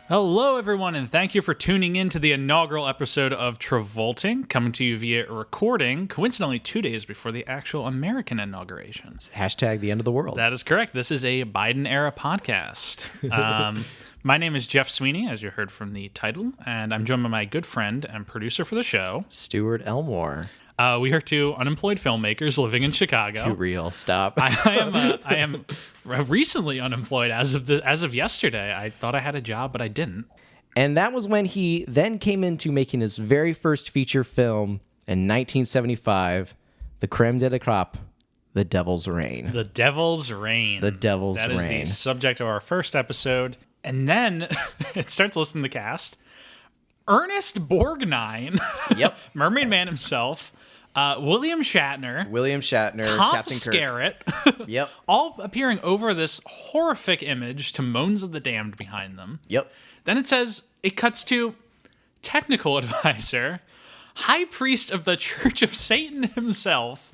Hello, everyone, and thank you for tuning in to the inaugural episode of Travolting, coming to you via recording, coincidentally 2 days before the actual American inauguration. Hashtag the end of the world. That is correct. This is a Biden-era podcast. My name is Jeff Sweeney, as you heard from the title, and I'm joined by my good friend and producer for the show, Stuart Elmore. We are two unemployed filmmakers living in Chicago. Too real. Stop. I am recently unemployed as of yesterday. I thought I had a job, but I didn't. And that was when he then came into making his very first feature film in 1975, the creme de la crop, The Devil's Reign. The Devil's Reign. The Devil's Reign. That is the subject of our first episode. And then it starts listing the cast. Ernest Borgnine. Yep. Mermaid Man himself. William Shatner, Tom Captain Skerritt, yep, all appearing over this horrific image to Moans of the Damned behind them. Yep. Then it cuts to technical advisor, high priest of the Church of Satan himself,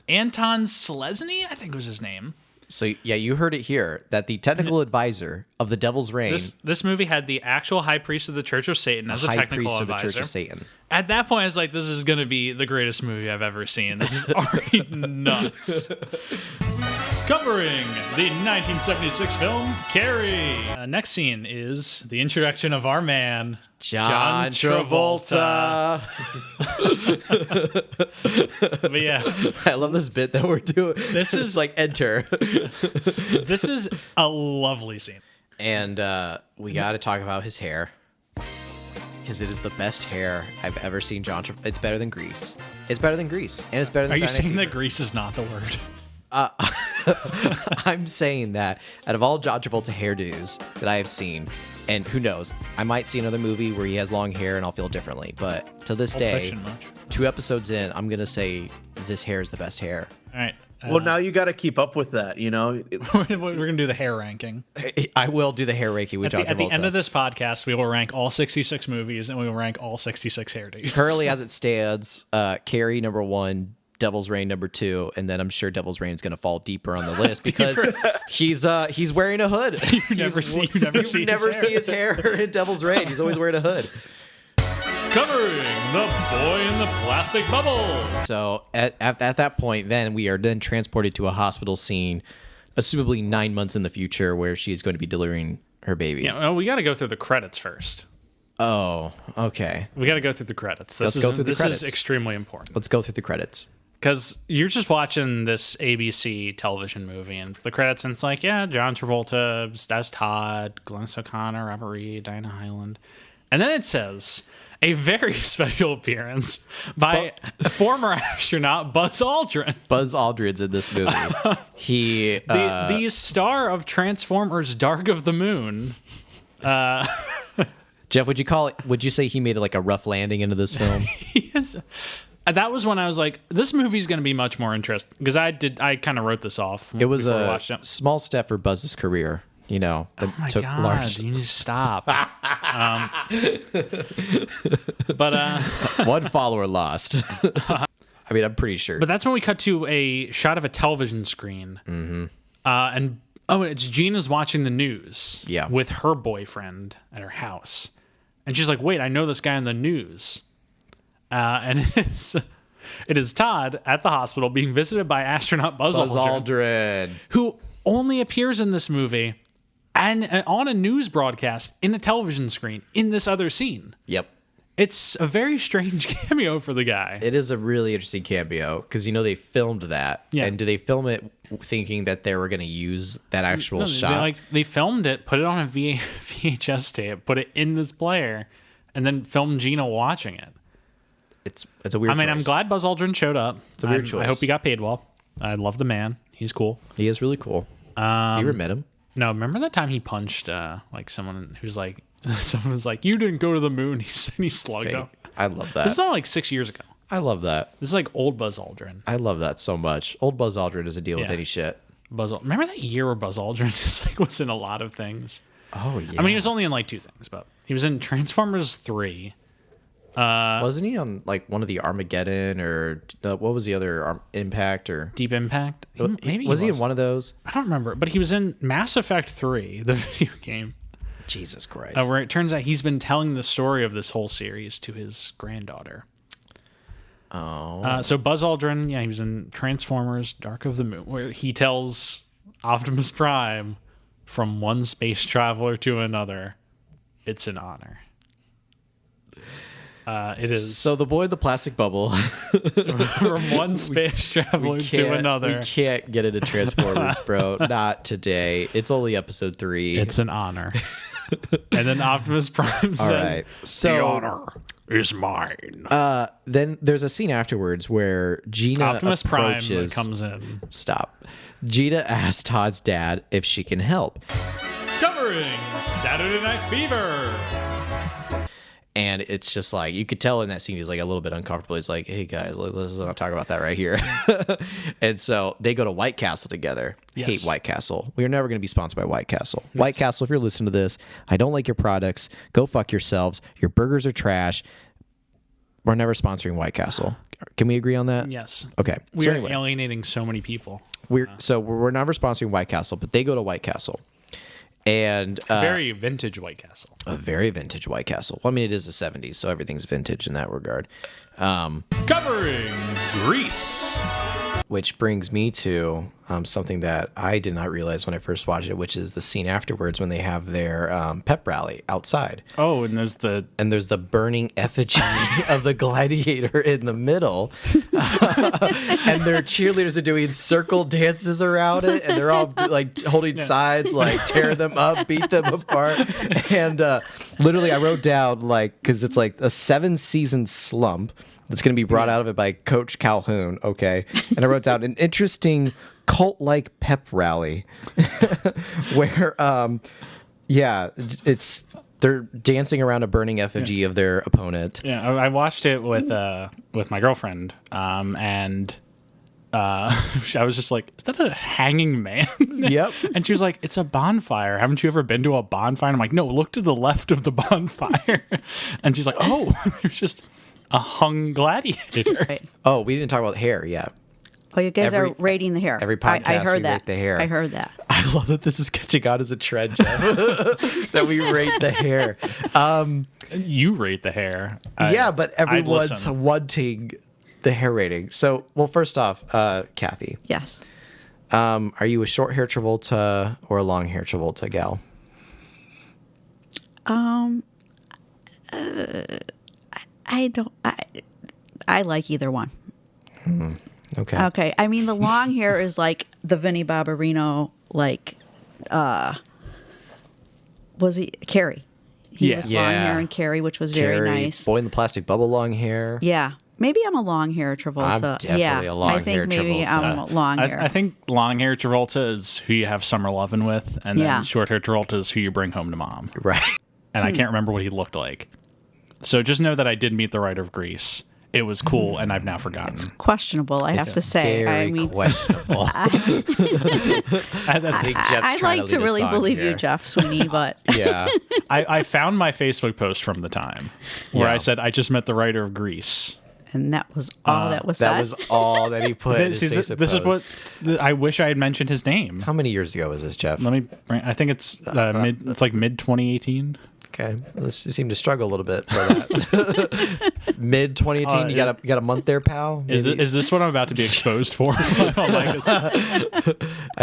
Anton Selesny, I think was his name. So, yeah, you heard it here, that the technical advisor of The Devil's Reign... This movie had the actual high priest of the Church of Satan as a technical advisor. High priest of the Church of Satan. At that point, I was like, this is going to be the greatest movie I've ever seen. This is already nuts. Covering the 1976 film, Carrie. Next scene is the introduction of our man, John Travolta. But yeah. I love this bit that we're doing. This is like enter. This is a lovely scene. And we got to talk about his hair. Because it is the best hair I've ever seen John Travolta. It's better than Grease. It's better than Grease. And it's better than Are you saying that Grease is not the word? I'm saying that out of all John Travolta hairdos that I have seen, and who knows, I might see another movie where he has long hair and I'll feel differently. But to this day, 2 episodes in, I'm going to say this hair is the best hair. All right. Well, now you got to keep up with that, you know? We're going to do the hair ranking. I will do the hair ranking with John Travolta. At the end of this podcast, we will rank all 66 movies and we will rank all 66 hairdos. Currently, as it stands, Carrie number 1, Devil's Reign number 2, and then I'm sure Devil's Reign is going to fall deeper on the list because he's wearing a hood. You never see his hair in Devil's Reign. He's always wearing a hood. Covering the boy in the plastic bubble. So at that point, then we are then transported to a hospital scene, assumably 9 months in the future, where she is going to be delivering her baby. Yeah, well, we got to go through the credits first. Oh, okay. We got to go through the credits. Let's go through the credits. This is extremely important. Let's go through the credits. Because you're just watching this ABC television movie, and the credits, and it's like, yeah, John Travolta, as Todd, Glenn O'Connor, Robert Reed, Diana Hyland. And then it says, a very special appearance by former astronaut Buzz Aldrin. Buzz Aldrin's in this movie. The star of Transformers Dark of the Moon. Jeff, would you say he made like a rough landing into this film? Yes. That was when I was like, this movie's going to be much more interesting. Because I kind of wrote this off. It was a small step for Buzz's career. You know, oh my God, you need to stop. But one follower lost. I mean, I'm pretty sure. But that's when we cut to a shot of a television screen. Mm-hmm. And it's Gina's watching the news. Yeah. With her boyfriend at her house. And she's like, wait, I know this guy on the news. And it is Todd at the hospital being visited by astronaut Buzz Aldrin. Who only appears in this movie and on a news broadcast in a television screen in this other scene. Yep. It's a very strange cameo for the guy. It is a really interesting cameo because, you know, they filmed that. Yeah. And do they film it thinking that they were going to use that actual shot? They filmed it, put it on a VHS tape, put it in this player, and then filmed Gina watching it. it's a weird choice. I'm glad Buzz Aldrin showed up. It's a weird choice. I hope he got paid well. I love the man. He's cool. He is really cool. You ever met him? No, remember that time he punched someone who's like, someone was like, "You didn't go to the moon." He slugged him. I love that. This is not like 6 years ago. I love that. This is like old Buzz Aldrin. I love that so much. Old Buzz Aldrin doesn't deal with any shit. Remember that year where Buzz Aldrin just like was in a lot of things? Oh yeah. I mean, he was only in like 2 things, but he was in Transformers 3. Wasn't he on like one of the Armageddon or what was the other Impact or Deep Impact? Maybe was he in one of those? I don't remember, but he was in Mass Effect 3, the video game. Jesus Christ! Where it turns out he's been telling the story of this whole series to his granddaughter. Oh. So Buzz Aldrin, he was in Transformers: Dark of the Moon, where he tells Optimus Prime, from one space traveler to another, it's an honor. It is. So the boy in the plastic bubble. From one space traveler to another. We can't get into Transformers, bro. Not today. It's only episode 3. It's an honor. And then Optimus Prime says, all right. So, the honor is mine. Then there's a scene afterwards where Gina Optimus approaches. Prime comes in. Stop. Gina asks Todd's dad if she can help. Covering Saturday Night Fever. And it's just like, you could tell in that scene, he's like a little bit uncomfortable. He's like, hey guys, let's not talk about that right here. And so they go to White Castle together. Yes. Hate White Castle. We are never going to be sponsored by White Castle. Yes. White Castle, if you're listening to this, I don't like your products. Go fuck yourselves. Your burgers are trash. We're never sponsoring White Castle. Can we agree on that? Yes. Okay. We are alienating so many people. We're never sponsoring White Castle, but they go to White Castle. And very vintage White Castle. A very vintage White Castle. Well, I mean, it is the 70s, so everything's vintage in that regard. Covering Grease. Which brings me to something that I did not realize when I first watched it, which is the scene afterwards when they have their pep rally outside. Oh, and there's the burning effigy of the gladiator in the middle. And their cheerleaders are doing circle dances around it, and they're all like holding sides, like tear them up, beat them apart. And literally I wrote down, like, because it's like a 7-season slump that's going to be brought out of it by Coach Calhoun, okay? And I wrote down an interesting cult-like pep rally where, they're dancing around a burning effigy of their opponent. Yeah, I watched it with my girlfriend, and I was just like, is that a hanging man? Yep. And she was like, it's a bonfire. Haven't you ever been to a bonfire? And I'm like, no, look to the left of the bonfire. And she's like, oh, there's just a hung gladiator. Right. Oh, we didn't talk about hair yet. Oh, you guys are rating the hair. Every podcast, I heard we rate the hair. I heard that. I love that this is catching on as a trend, Jeff, that we rate the hair. You rate the hair. But everyone's wanting the hair rating. So, well, first off, Kathy. Yes. Are you a short hair Travolta or a long hair Travolta gal? I like either one. Okay. Okay. I mean, the long hair is like the Vinnie Barbarino, like, was he Carrie? He was long hair in Carrie, which was very nice. Boy in the plastic bubble, long hair. Yeah. Maybe I'm a long hair Travolta. I'm definitely a long hair Travolta. I think maybe I'm a long hair. I think long hair Travolta is who you have summer loving with, and then short hair Travolta is who you bring home to mom. Right. And I can't remember what he looked like. So just know that I did meet the writer of Grease. It was cool, and I've now forgotten. It's questionable, I have to say. Very questionable. I'd like to really believe you, Jeff Sweeney, but yeah, I found my Facebook post from the time where I said I just met the writer of Grease, and that was all that was said. That was all that he put in his Facebook This post. is what I wish I had mentioned his name. How many years ago was this, Jeff? I think it's mid 2018. Okay, you seem to struggle a little bit for that. Mid 2018, you got a month there, pal. Is this what I'm about to be exposed for? I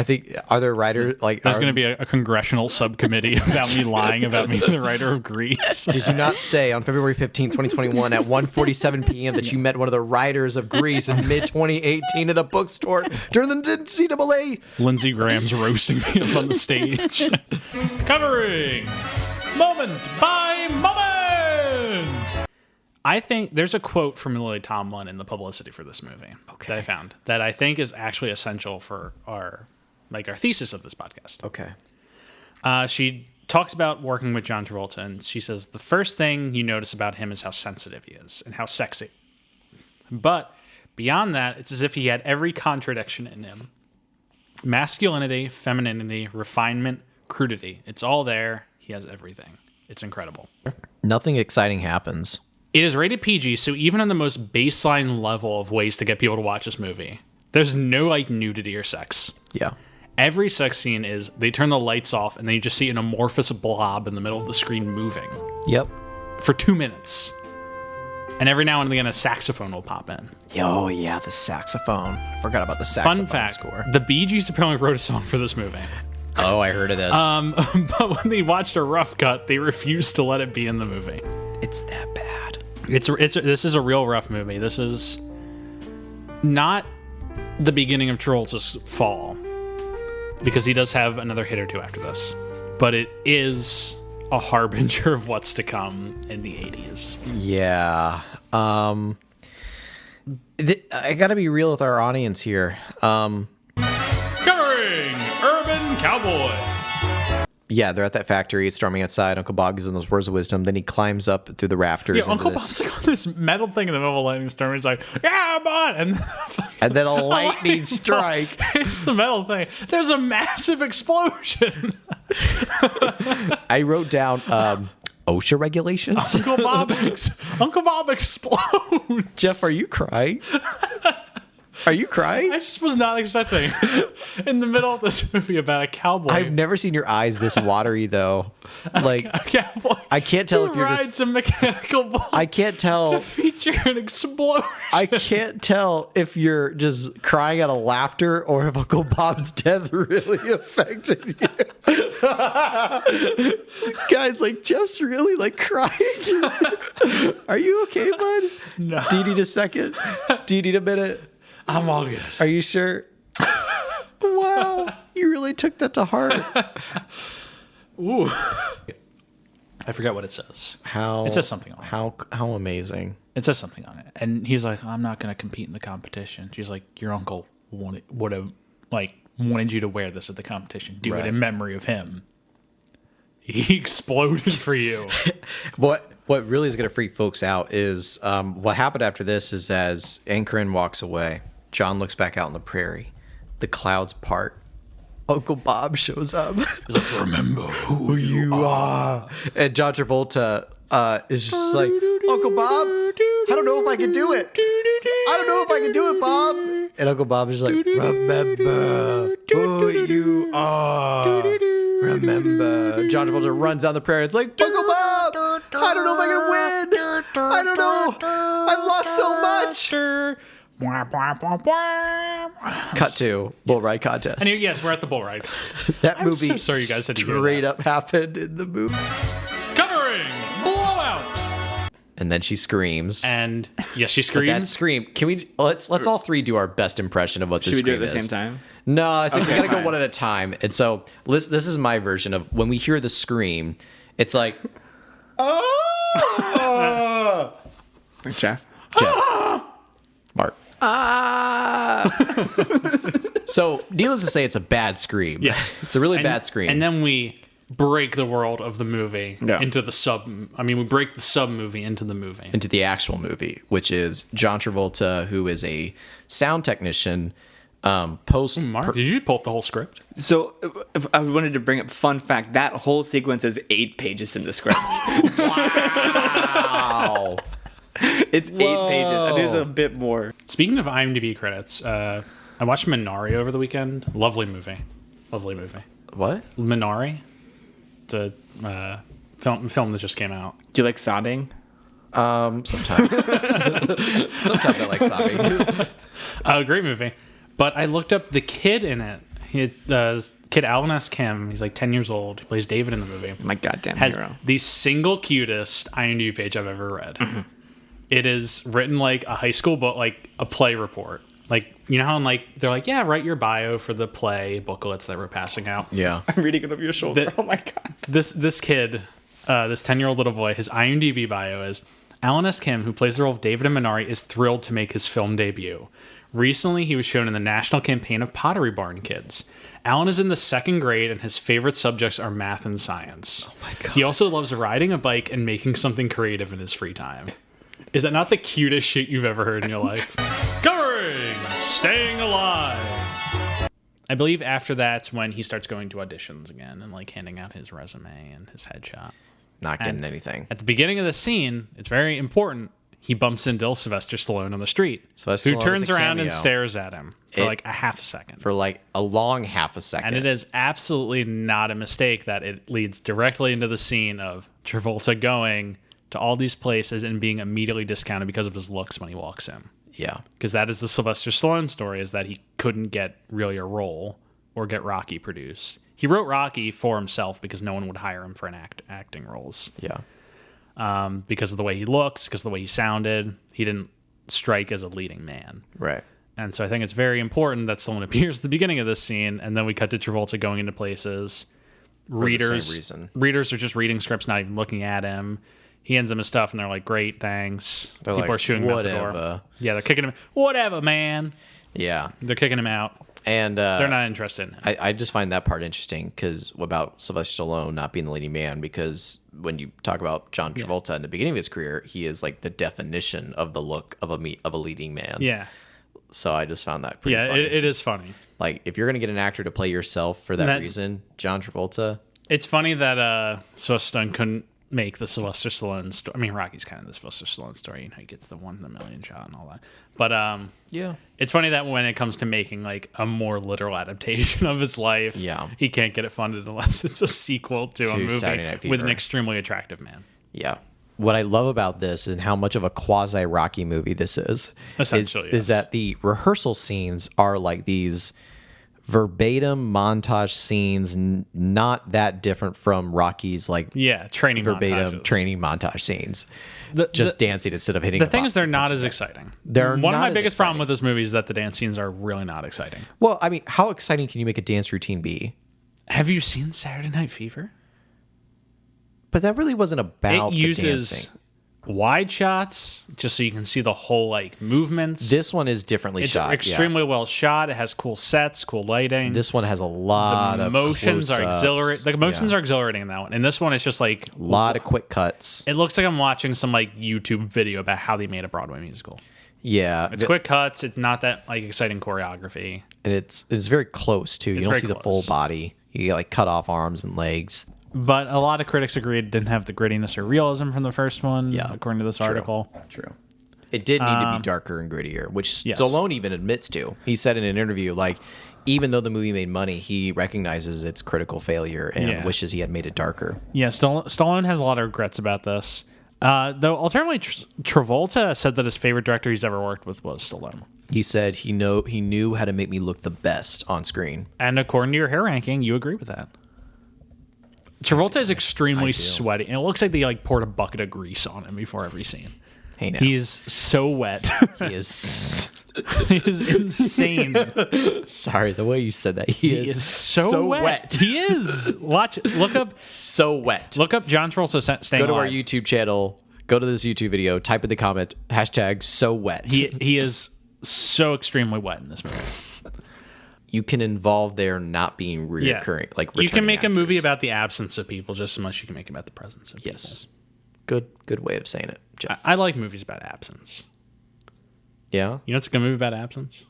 think are there writers like there's going to be a congressional subcommittee about me lying about me, the writer of Grease. Did you not say on February 15, 2021 at 1:47 p.m. that you met one of the writers of Grease in mid 2018 at a bookstore during the NCAA? Lindsey Graham's roasting me up on the stage. Covering moment by moment. I think there's a quote from Lily Tomlin in the publicity for this movie that I found that I think is actually essential for our thesis of this podcast. Okay. She talks about working with John Travolta, and she says, the first thing you notice about him is how sensitive he is and how sexy. But beyond that, it's as if he had every contradiction in him. Masculinity, femininity, refinement, crudity. It's all there. He has everything. It's incredible. Nothing exciting happens. It is rated PG, so even on the most baseline level of ways to get people to watch this movie, there's no like nudity or sex. Yeah. Every sex scene is they turn the lights off and then you just see an amorphous blob in the middle of the screen moving. Yep. For 2 minutes. And every now and again a saxophone will pop in. Oh yeah, the saxophone. I forgot about the saxophone Fun fact, score. the Bee Gees apparently wrote a song for this movie. Oh, I heard of this. But when they watched a rough cut, they refused to let it be in the movie. It's that bad. This is a real rough movie. This is not the beginning of Travolta's fall, because he does have another hit or two after this. But it is a harbinger of what's to come in the 80s. Yeah. I gotta be real with our audience here. Covering Urban Cowboy. Yeah, they're at that factory. It's storming outside. Uncle Bob gives them those words of wisdom. Then he climbs up through the rafters. Yeah, Uncle Bob's like on this metal thing in the middle of a lightning storm. He's like, yeah, bud. And then a lightning strike. It's the metal thing. There's a massive explosion. I wrote down OSHA regulations. Uncle Bob explodes. Jeff, are you crying? Are you crying? I just was not expecting in the middle of this movie about a cowboy. I've never seen your eyes this watery though. Like a cowboy. I can't tell if you're rides just a mechanical bull. I can't tell. To feature an explosion. I can't tell if you're just crying out of laughter or if Uncle Bob's death really affected you. Guys, like Jeff's really like crying. Are you okay, bud? No. Do you need a second? Do you need a minute? I'm all good. Are you sure? Wow, you really took that to heart. Ooh. I forgot what it says. It says something on it. How amazing. It says something on it. And he's like, I'm not going to compete in the competition. She's like, your uncle would have wanted you to wear this at the competition. Do it in memory of him. He exploded for you. What really is going to freak folks out is what happened after this is as Anchorin walks away, John looks back out on the prairie. The clouds part. Uncle Bob shows up. He's like, remember who you are. And John Travolta is just like, Uncle Bob, I don't know if I can do it. I don't know if I can do it, Bob. And Uncle Bob is like, remember who you are. Remember. John Travolta runs down the prairie. It's like, Uncle Bob, I don't know if I can win. I don't know. I've lost so much. Cut to bull ride contest. And yes, we're at the bull ride contest. That movie so sorry you guys had to hear straight that. up happened in the movie. Covering Blowout. And then she screams. And yes, she screams. But that scream. Can we let's all three do our best impression of what this scream is? Should we do it at the same time? No, I think we gotta go one at a time. And so this is my version of when we hear the scream, it's like oh Jeff. Mark. So needless to say, it's a bad scream. Yes. It's a really bad scream. And then we break the world of the movie into the sub. I mean, we break the sub movie into the movie. Into the actual movie, which is John Travolta, who is a sound technician. Mark, did you pull up the whole script? So if I wanted to bring up fun fact. That whole sequence is 8 pages in the script. Wow. It's 8 pages. And there's a bit more. Speaking of IMDb credits, I watched Minari over the weekend. Lovely movie. What? Minari. It's a film that just came out. Do you like sobbing? Sometimes. Sometimes I like sobbing. Great movie. But I looked up the kid in it. Kid Alvin S. Kim. He's like 10 years old. He plays David in the movie. My goddamn Has hero. the single cutest IMDb page I've ever read. Mm-hmm. It is written like a high school book, like a play report. Like, you know how they're like, yeah, write your bio for the play booklets that we're passing out. Yeah. I'm reading it over your shoulder. Oh my god. This kid, this 10-year-old little boy, his IMDb bio is, Alan S. Kim, who plays the role of David and Minari, is thrilled to make his film debut. Recently, he was shown in the national campaign of Pottery Barn Kids. Alan is in the 2nd grade, and his favorite subjects are math and science. Oh my God. He also loves riding a bike and making something creative in his free time. Is that not the cutest shit you've ever heard in your life? Covering Staying Alive. I believe after that's when he starts going to auditions again and like handing out his resume and his headshot. Not getting anything. At the beginning of the scene, it's very important. He bumps into Sylvester Stallone on the street, who turns around and stares at him for like a half a second. For like a long half a second. And it is absolutely not a mistake that it leads directly into the scene of Travolta going to all these places and being immediately discounted because of his looks when he walks in. Yeah. Because that is the Sylvester Stallone story, is that he couldn't get really a role or get Rocky produced. He wrote Rocky for himself because no one would hire him for acting roles. Yeah. Because of the way he looks, because of the way he sounded. He didn't strike as a leading man. Right. And so I think it's very important that Stallone appears at the beginning of this scene, and then we cut to Travolta going into places. Readers are just reading scripts, not even looking at him. He hands them his stuff, and they're like, great, thanks. People are shooting him out the door. Yeah, they're kicking him. Whatever, man. Yeah. They're kicking him out. And they're not interested in him. I just find that part interesting because about Sylvester Stallone not being the leading man, because when you talk about John Travolta in the beginning of his career, he is like the definition of the look of a leading man. Yeah. So I just found that pretty funny. Yeah, it is funny. Like, if you're going to get an actor to play yourself for that reason, John Travolta. It's funny that Sylvester Stallone couldn't make the Sylvester Stallone story. I mean, Rocky's kind of the Sylvester Stallone story. You know, he gets the 1 in a million shot and all that. But yeah, it's funny that when it comes to making like a more literal adaptation of his life, he can't get it funded unless it's a sequel to a movie with an extremely attractive man. Yeah. What I love about this and how much of a quasi Rocky movie this is that the rehearsal scenes are like these verbatim montage scenes, not that different from Rocky's training montage scenes. Just dancing instead of hitting. The thing is, they're not as exciting. One of my biggest problem with this movie is that the dance scenes are really not exciting. Well, I mean, how exciting can you make a dance routine be? Have you seen Saturday Night Fever? But that really wasn't about it uses the dancing. Wide shots just so you can see the whole like movements. This one is differently shot. It's extremely well shot. It has cool sets, cool lighting. This one has a lot of motions are exhilarating. The motions are exhilarating in that one. And this one is just like a lot of quick cuts. It looks like I'm watching some like YouTube video about how they made a Broadway musical. Yeah, it's quick cuts. It's not that like exciting choreography. And it's very close too. You don't see the full body. You get like cut off arms and legs. But a lot of critics agreed it didn't have the grittiness or realism from the first one, according to this article. True. It did need to be darker and grittier, which Stallone even admits to. He said in an interview, like, even though the movie made money, he recognizes its critical failure and wishes he had made it darker. Yeah, Stallone has a lot of regrets about this. Though, alternatively, Travolta said that his favorite director he's ever worked with was Stallone. He said he knew how to make me look the best on screen. And according to your hair ranking, you agree with that. Travolta is extremely sweaty, and it looks like they like poured a bucket of grease on him before every scene. Hey, now. He's so wet. He is. He is insane. Sorry, the way you said that. He is so wet. He is. Look up. So wet. Look up John Travolta staying Go to alive. our YouTube channel. Go to this YouTube video. Type in the comment #so wet. He is so extremely wet in this movie. You can involve there not being reoccurring. Like you can make a movie about the absence of people just as much as you can make about the presence of people. Yes. Good way of saying it, Jeff. I like movies about absence. Yeah? You know what's a good movie about absence?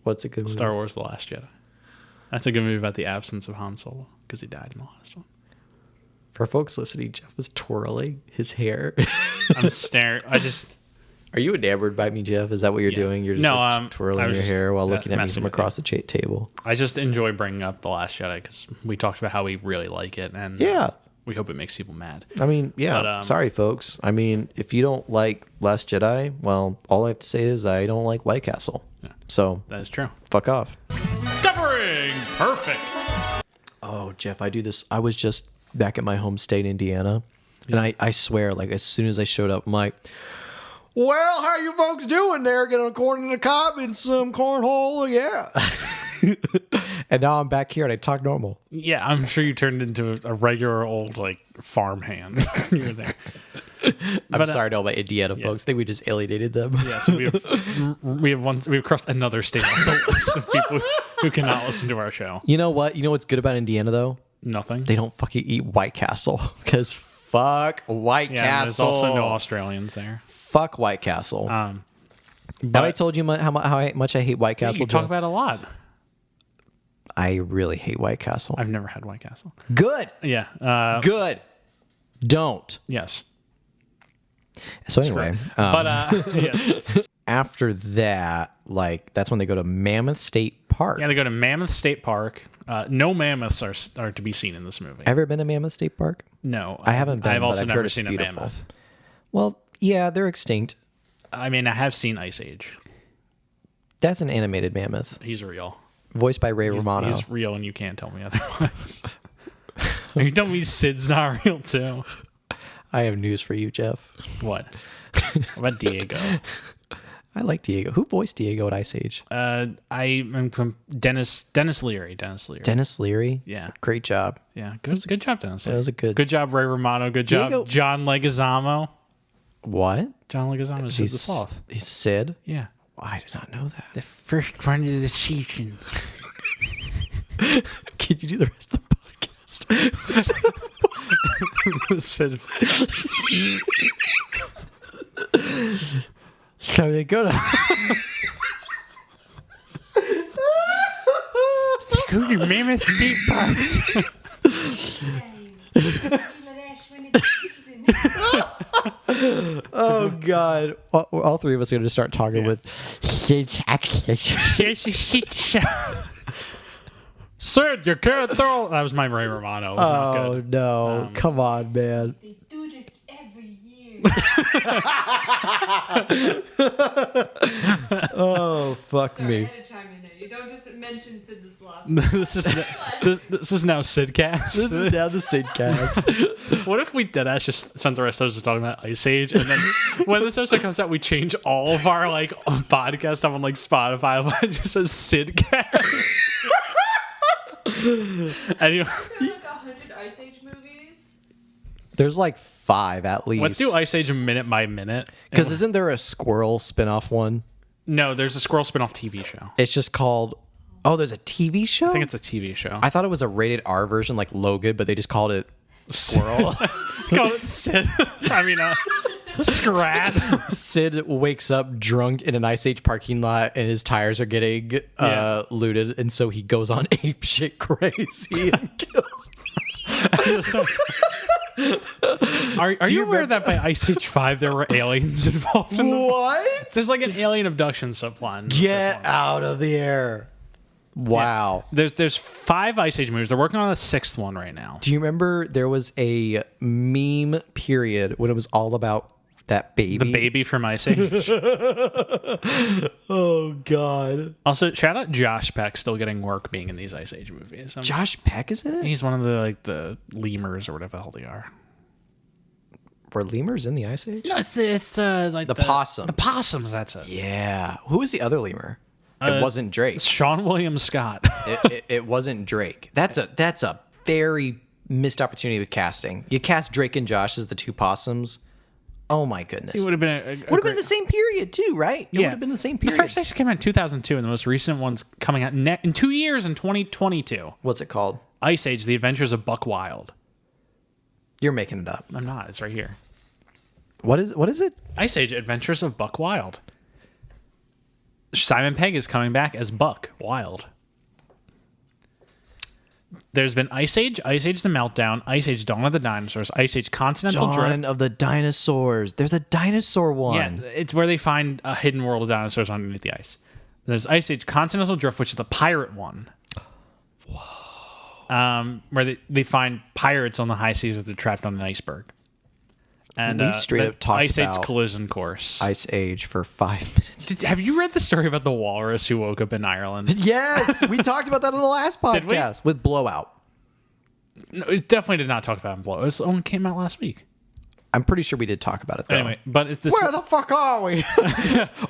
What's a good movie? Star Wars The Last Jedi. That's a good movie about the absence of Han Solo because he died in the last one. For folks listening, Jeff is twirling his hair. I'm staring. Are you enamored by me, Jeff? Is that what you're doing? You're just twirling your hair while looking at me from across the table. I just enjoy bringing up The Last Jedi because we talked about how we really like it, and we hope it makes people mad. I mean, sorry, folks. I mean, if you don't like Last Jedi, well, all I have to say is I don't like White Castle. Yeah. So that is true. Fuck off. Covering perfect. Oh, Jeff, I do this. I was just back at my home state, Indiana, and I swear, like as soon as I showed up, I'm like, well, how you folks doing there? Getting a corn in the cob and some cornhole? Yeah. And now I'm back here and I talk normal. Yeah, I'm sure you turned into a regular old like farmhand. You're there. I'm sorry to all my Indiana folks. I think we just alienated them. Yeah, so we've crossed another state off the list of people who cannot listen to our show. You know what? You know what's good about Indiana though? Nothing. They don't fucking eat White Castle because fuck White Castle. There's also no Australians there. Fuck White Castle. Have I told you how much I hate White Castle? You talk about it a lot. I really hate White Castle. I've never had White Castle. Good. Yeah. Good. Don't. Yes. So anyway, yes. After that, like that's when they go to Mammoth State Park. Yeah, they go to Mammoth State Park. No mammoths are to be seen in this movie. Ever been to Mammoth State Park? No, I haven't been. I've also but never seen a mammoth. Well, yeah, they're extinct. I mean, I have seen Ice Age. That's an animated mammoth. He's real. Voiced by Ray Romano. He's real, and you can't tell me otherwise. Are you telling me Sid's not real too? I have news for you, Jeff. What? What about Diego? I like Diego. Who voiced Diego at Ice Age? I am Dennis Leary. Dennis Leary? Yeah. Great job. Yeah. Good job, Dennis Leary. That was a good job, Ray Romano. Good Diego... job, John Leguizamo. What? John Leguizamo is Sid the Sloth. He's Sid? Yeah. I did not know that. The first one of the season. Can you do the rest of the podcast? Sid. So they go to... Go to Mammoth State Park. Oh God! All three of us are going to start talking with. Sid, you can't throw. That was my Ray Romano. It was not good. No! Come on, man. They do this every year. Oh fuck Sorry, me! I had to chime in there. You don't just mention Sid the Sloth. this is now Sidcast. This is now the Sidcast. What if we deadass just spent the rest of us talking about Ice Age, and then when this episode comes out, we change all of our like podcast stuff on like Spotify, but it just says Sidcast. Anyway, There are like 100 Ice Age movies. There's like 5 at least. let's do Ice Age minute by minute. Because isn't there a squirrel spin-off one? No, there's a squirrel spin-off TV show. It's just called... Oh, there's a TV show? I think it's a TV show. I thought it was a rated R version like Logan, but they just called it Squirrel. Call it Sid. I mean, Scrat. Sid wakes up drunk in an Ice Age parking lot and his tires are getting looted, and so he goes on ape shit crazy and kills. Are you aware that by Ice Age 5 there were aliens involved in What? There's like an alien abduction subplot. Get out of the air. Wow. Yeah. There's 5 Ice Age movies. They're working on the 6th one right now. Do you remember there was a meme period when it was all about that baby? The baby from Ice Age. Oh, God. Also, shout out Josh Peck still getting work being in these Ice Age movies. Josh Peck is in it? He's one of the lemurs or whatever the hell they are. Were lemurs in the Ice Age? No, it's like the possum. The possums, that's it. Yeah. Who was the other lemur? It wasn't Drake. It's Sean William Scott. it wasn't Drake. That's a very missed opportunity with casting. You cast Drake and Josh as the 2 possums. Oh my goodness. It would have been would have been the same period too, right? It would have been the same period. The first Ice Age came out in 2002, and the most recent one's coming out in 2 years in 2022. What's it called? Ice Age: The Adventures of Buck Wild. You're making it up. I'm not. It's right here. What is it? Ice Age: Adventures of Buck Wild. Simon Pegg is coming back as Buck Wild. There's been Ice Age the Meltdown, Ice Age Dawn of the Dinosaurs, Ice Age Continental Drift. Dawn of the Dinosaurs. There's a dinosaur one. Yeah, it's where they find a hidden world of dinosaurs underneath the ice. There's Ice Age Continental Drift, which is the pirate one. Whoa. Where they find pirates on the high seas that they're trapped on an iceberg. And we straight up talked Ice about Age Collision Course. Ice Age for 5 minutes. Have you read the story about the walrus who woke up in Ireland? Yes, we talked about that on the last podcast with Blowout. No, it definitely did not talk about it in Blowout. It only came out last week. I'm pretty sure we did talk about it, though. Anyway, but it's this. Where the fuck are we?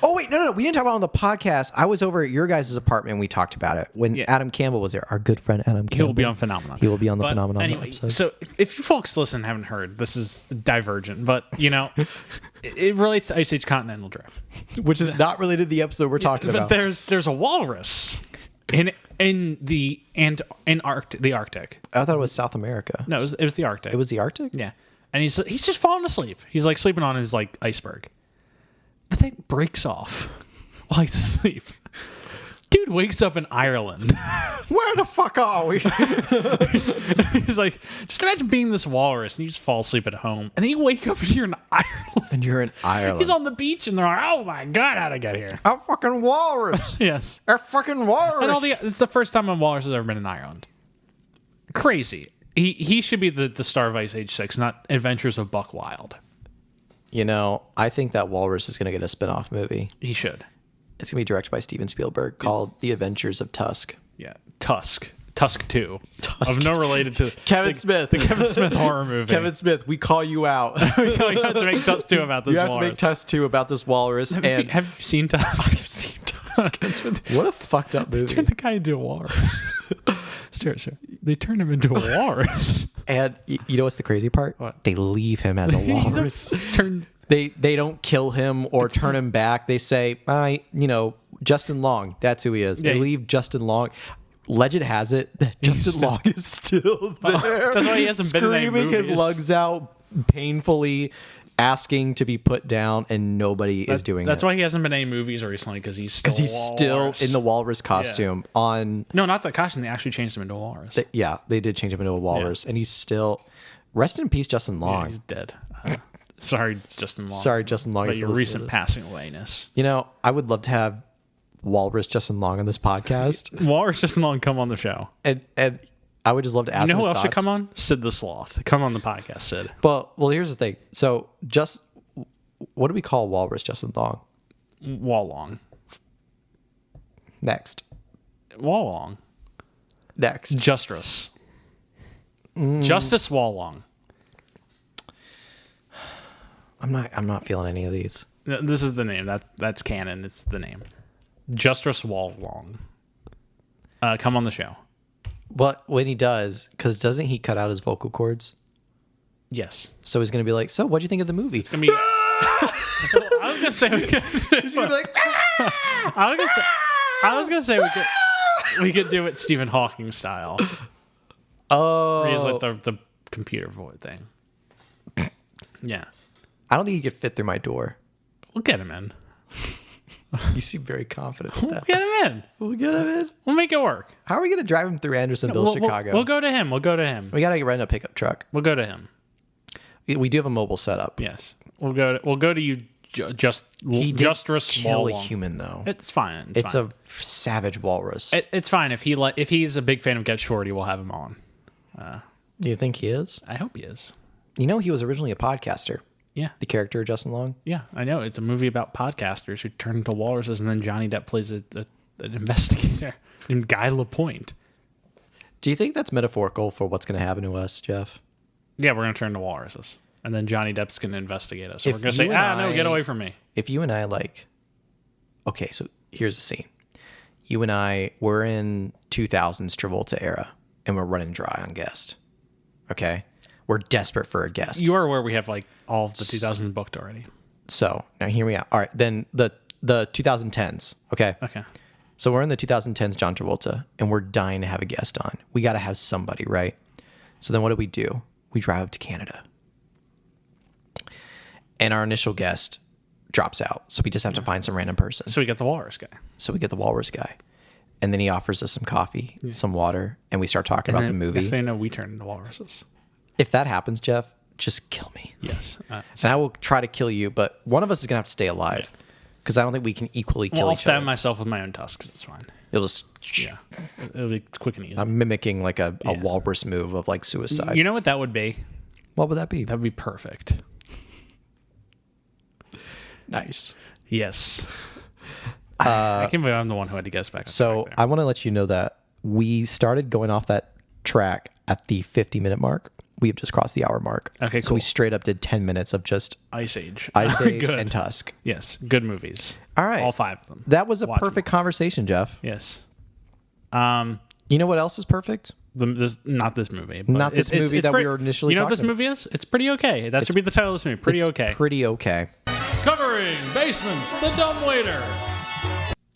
Oh, wait, no. We didn't talk about it on the podcast. I was over at your guys' apartment and we talked about it when Adam Campbell was there. Our good friend Adam Campbell. He will be on Phenomenon. He will be on the Phenomenon anyway, episode. So if you folks listen and haven't heard, this is divergent, but, it relates to Ice Age Continental Drift. Which is not related to the episode we're talking about. But there's a walrus in the Arctic. I thought it was South America. No, it was the Arctic. It was the Arctic? Yeah. And he's just falling asleep. He's like sleeping on his like iceberg. The thing breaks off while he's asleep. Dude wakes up in Ireland. Where the fuck are we? He's like, just imagine being this walrus and you just fall asleep at home. And then you wake up and you're in Ireland. And you're in Ireland. He's on the beach and they're like, oh my God, how'd I get here? A fucking walrus. Yes. A fucking walrus. And it's the first time a walrus has ever been in Ireland. Crazy. He should be the star of Ice Age 6, not Adventures of Buck Wild. I think that walrus is going to get a spin-off movie. He should. It's going to be directed by Steven Spielberg called The Adventures of Tusk. Yeah. Tusk 2. Of no related to Kevin Smith. The Kevin Smith horror movie. Kevin Smith, we call you out. We have to make Tusk 2 about this walrus. You have to make Tusk 2 about this walrus. Have you seen Tusk? I've seen Tusk. What a fucked up movie. They turned the guy into a walrus. Stuart. They turned him into a walrus. And you know what's the crazy part? What? They leave him as a walrus. They don't kill him or turn him back. They say, Justin Long, that's who he is. They leave Justin Long. Legend has it that Justin Long is still there. That's why he hasn't been in any screaming his movies. lungs out, painfully asking to be put down, and nobody is doing That's it. why he hasn't been in any movies recently, because he's still in the walrus costume. No, not the costume. They actually changed him into a walrus. They did change him into a walrus, and he's still. Rest in peace, Justin Long. Yeah, he's dead. Sorry, Justin Long. Sorry, Justin Long. But your recent passing awayness. I would love to have Walrus Justin Long on this podcast. Walrus Justin Long come on the show. And I would just love to ask him who his else thoughts. should come on? Sid the Sloth. Come on the podcast, Sid. Well, here's the thing. So, what do we call Walrus Justin Long? Wallong. Next. Wallong. Next. Justice. Justice Wallong. I'm not feeling any of these. This is the name. That's canon. It's the name. Justice Wallong. Come on the show. But when he does, because doesn't he cut out his vocal cords? Yes. So he's going to be like, so what'd you think of the movie? It's going to be... I was going to say... He's going to be like... I was going to say we could do it Stephen Hawking style. Oh. Where he's like the computer voice thing. Yeah. I don't think he could fit through my door. We'll get him in. You seem very confident with that. We'll get him in. We'll get him in. We'll make it work. How are we going to drive him through Andersonville, Chicago? We'll go to him. We'll go to him. We got to rent a pickup truck. We'll go to him. We do have a mobile setup. Yes. We'll go to you. He did kill a human, though. It's fine. It's a savage walrus. It's fine if he's a big fan of Get Shorty. We'll have him on. Do you think he is? I hope he is. He was originally a podcaster. Yeah. The character Justin Long. Yeah, I know. It's a movie about podcasters who turn into walruses, and then Johnny Depp plays an investigator named Guy Lapointe. Do you think that's metaphorical for what's going to happen to us, Jeff? Yeah, we're going to turn into walruses. And then Johnny Depp's going to investigate us. We're going to say, no, get away from me. If you and I okay, so here's the scene. You and I, we're in 2000s Travolta era, and we're running dry on guest. Okay? We're desperate for a guest. You are aware we have all of the 2000s booked already. So now hear me out. All right, then the 2010s. Okay. Okay. So we're in the 2010s John Travolta, and we're dying to have a guest on. We got to have somebody, right? So then what do? We drive up to Canada, and our initial guest drops out. So we just have to find some random person. So we get the walrus guy. And then he offers us some coffee, some water, and we start talking about the movie. Next thing you know, we turn into walruses. If that happens, Jeff, just kill me. Yes. And I will try to kill you, but one of us is going to have to stay alive. Because I don't think we can equally kill I'll each stab other. myself with my own tusks. It's fine. It'll just... Yeah. It'll be quick and easy. I'm mimicking a walrus move of suicide. You know what that would be? What would that be? That would be perfect. Nice. Yes. I can't believe I'm the one who had to guess back. So I want to let you know that we started going off that track at the 50-minute mark. we have just crossed the hour mark. Okay, so cool. we straight up did 10 minutes of just Ice Age, Good. And Tusk. Yes, good movies. All right, all 5 of them. That was a perfect conversation, Jeff. Yes. You know what else is perfect? Not this movie. But Not this movie that we were initially. You know what this movie is? It's pretty okay. That should be the title of this movie. Pretty okay. Pretty okay. Covering Basements, The Dumbwaiter.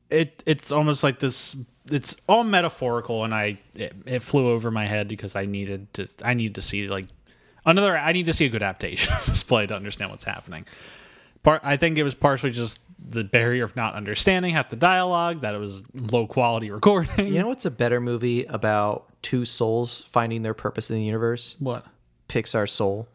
It's almost like this. It's all metaphorical, and it flew over my head because I need to see I need to see a good adaptation of this play to understand what's happening. I think it was partially just the barrier of not understanding half the dialogue, that it was low quality recording. You know what's a better movie about 2 souls finding their purpose in the universe? What? Pixar's Soul.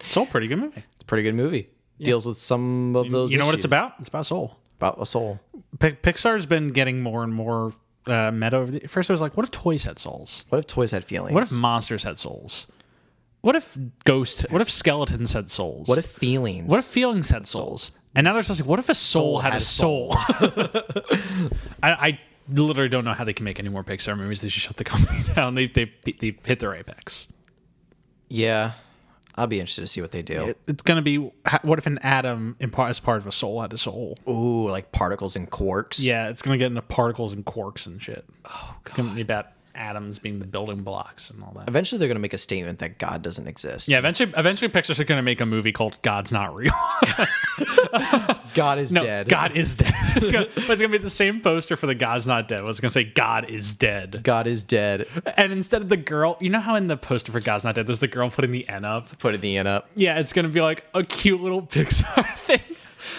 Soul, pretty good movie. It's a pretty good movie. Yeah. Deals with some of those. You know issues. what it's about? It's about soul. About a soul. Pixar's been getting more and more meta. First, it was like, what if toys had souls? What if toys had feelings? What if monsters had souls? What if skeletons had souls? What if feelings? What if feelings had souls? And now there's just like, what if a soul had a soul? I literally don't know how they can make any more Pixar movies. They should shut the company down. They've hit their apex. Yeah, I'll be interested to see what they do. It's gonna be, what if an atom as part of a soul had a soul? Ooh, like particles and quarks. Yeah, it's gonna get into particles and quarks and shit. Oh god, it's gonna be about atoms being the building blocks and all that. Eventually, they're gonna make a statement that God doesn't exist. Yeah, eventually, Pixar's gonna make a movie called God's Not Real. God is dead. God is dead. It's gonna be the same poster for the God's Not Dead. It's gonna say God is dead. God is dead. And instead of the girl, you know how in the poster for God's Not Dead, there's the girl putting the N up. Putting the N up. Yeah, it's gonna be like a cute little Pixar thing.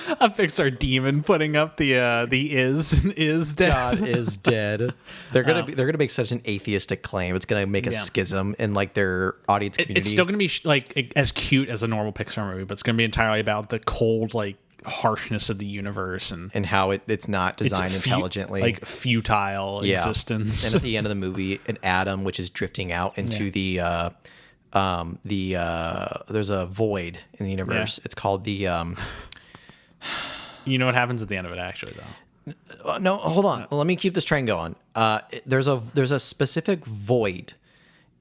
A Pixar demon putting up the is dead. God is dead. They're gonna make such an atheistic claim. It's gonna make a schism in like their audience community. It's still gonna be like as cute as a normal Pixar movie, but it's gonna be entirely about the cold like harshness of the universe and how it's not designed intelligently, like futile existence. And at the end of the movie, an atom which is drifting out into there's a void in the universe. It's called the You know what happens at the end of it, actually, though? No, hold on. Let me keep this train going. There's a specific void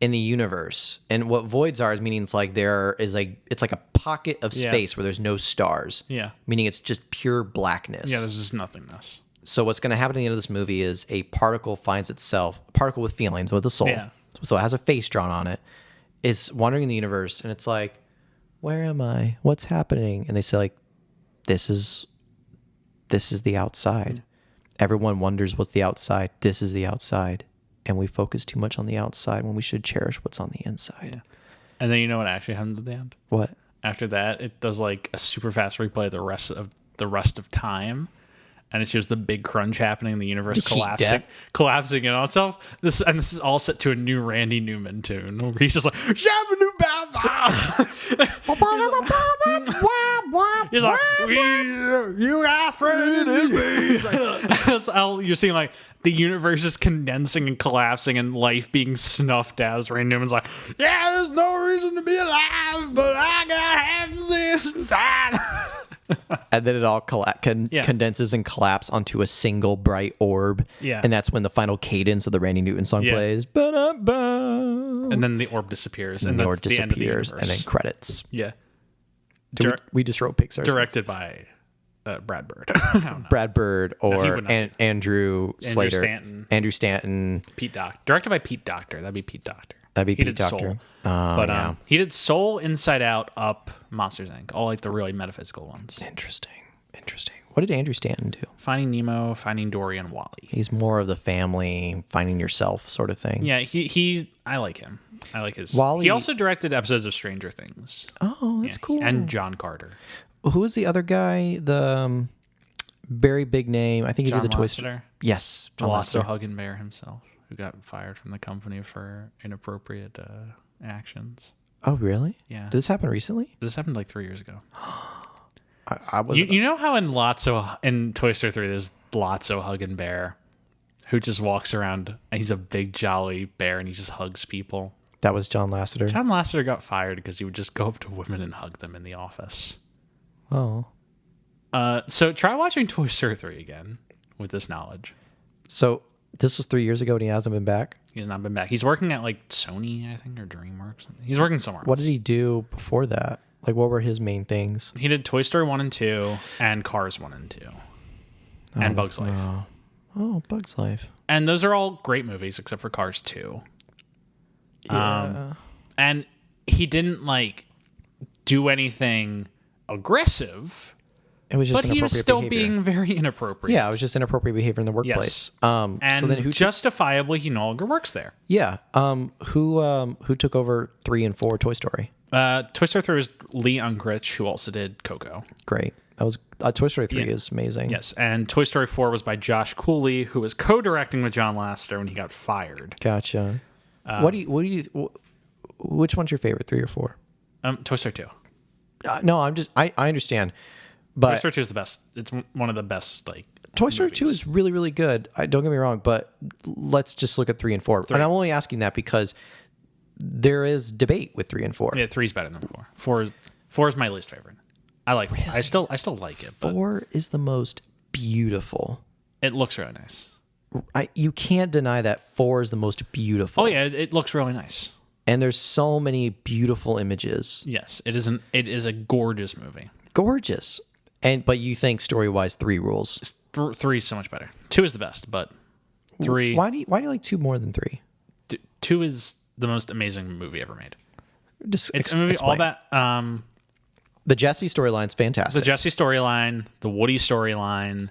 in the universe, and what voids are is meaning it's like it's like a pocket of space where there's no stars. Yeah, meaning it's just pure blackness. Yeah, there's just nothingness. So what's going to happen at the end of this movie is a particle finds itself, a particle with feelings, with a soul. Yeah. So it has a face drawn on it, is wandering in the universe, and it's like, where am I? What's happening? And they say like, this is the outside. Everyone wonders what's the outside. This is the outside. And we focus too much on the outside when we should cherish what's on the inside. Yeah. And then you know what actually happens at the end? What? After that, it does like a super fast replay of the rest of time. And it's just the big crunch happening in the universe collapsing in on itself. This is all set to a new Randy Newman tune where he's just like, he's like, you got friend in me. You're seeing like the universe is condensing and collapsing and life being snuffed out as Randy Newman's like, yeah, there's no reason to be alive, but I got happiness inside. And then it all condenses and collapses onto a single bright orb. Yeah. And that's when the final cadence of the Randy Newman song plays. Ba-da-ba. And then the orb disappears. And the orb disappears. And then credits. Yeah. We just wrote Pixar. Directed by Brad Bird. Brad Bird or Andrew Slater. Andrew Stanton. Pete Docter. Directed by Pete Docter. That'd be Pete Docter. He did Soul. But he did Soul, Inside Out, Up, Monsters, Inc. All like the really metaphysical ones. Interesting. What did Andrew Stanton do? Finding Nemo, Finding Dory, and WALL-E. He's more of the family, finding yourself sort of thing. Yeah, I like him. I like his. WALL-E. He also directed episodes of Stranger Things. Oh, that's cool. And John Carter. Who was the other guy? The very big name. I think he did the Toy Story. Yes, Lasso Huggenbear himself, who got fired from the company for inappropriate actions. Oh, really? Yeah. Did this happen recently? This happened like 3 years ago. You know how in Toy Story 3 there's Lotso Huggenbear, who just walks around and he's a big jolly bear and he just hugs people. That was John Lasseter. John Lasseter got fired because he would just go up to women and hug them in the office. Oh. So try watching Toy Story 3 again with this knowledge. So This was 3 years ago and he hasn't been back? He's not been back. He's working at like Sony, I think, or DreamWorks. He's working somewhere else. What did he do before that? Like, what were his main things? He did Toy Story 1 and 2 and Cars 1 and 2 and Bug's Life. Oh, Bug's Life. And those are all great movies except for Cars 2. Yeah. And he didn't like do anything aggressive. It was just but he was inappropriate still behavior. being very inappropriate. Yeah, it was just inappropriate behavior in the workplace. Yes. And so then who justifiably he no longer works there. Yeah. Who took over 3 and 4 Toy Story? Toy Story 3 was Lee Unkrich, who also did Coco. Great. That was Toy Story 3 is amazing. Yes, and Toy Story 4 was by Josh Cooley, who was co-directing with John Lasseter when he got fired. Gotcha. Which one's your favorite, 3 or 4? Toy Story 2. No, I understand. But Toy Story 2 is the best. It's one of the best, like, Toy Story movies. 2 is really, really good. Don't get me wrong, but let's just look at 3 and 4. And I'm only asking that because there is debate with 3 and 4. Yeah, 3 is better than 4. 4 is my least favorite. I like 4. I still like it. But 4 is the most beautiful. it looks really nice. You can't deny that 4 is the most beautiful. Oh, yeah, it looks really nice. And there's so many beautiful images. Yes, it is a gorgeous movie. Gorgeous. But you think story-wise 3 rules. 3 is so much better. 2 is the best, but 3... Why do you like 2 more than 3? 2 is the most amazing movie ever made. It's a movie explain. all that... the Jesse storyline's fantastic. The Jesse storyline, the Woody storyline.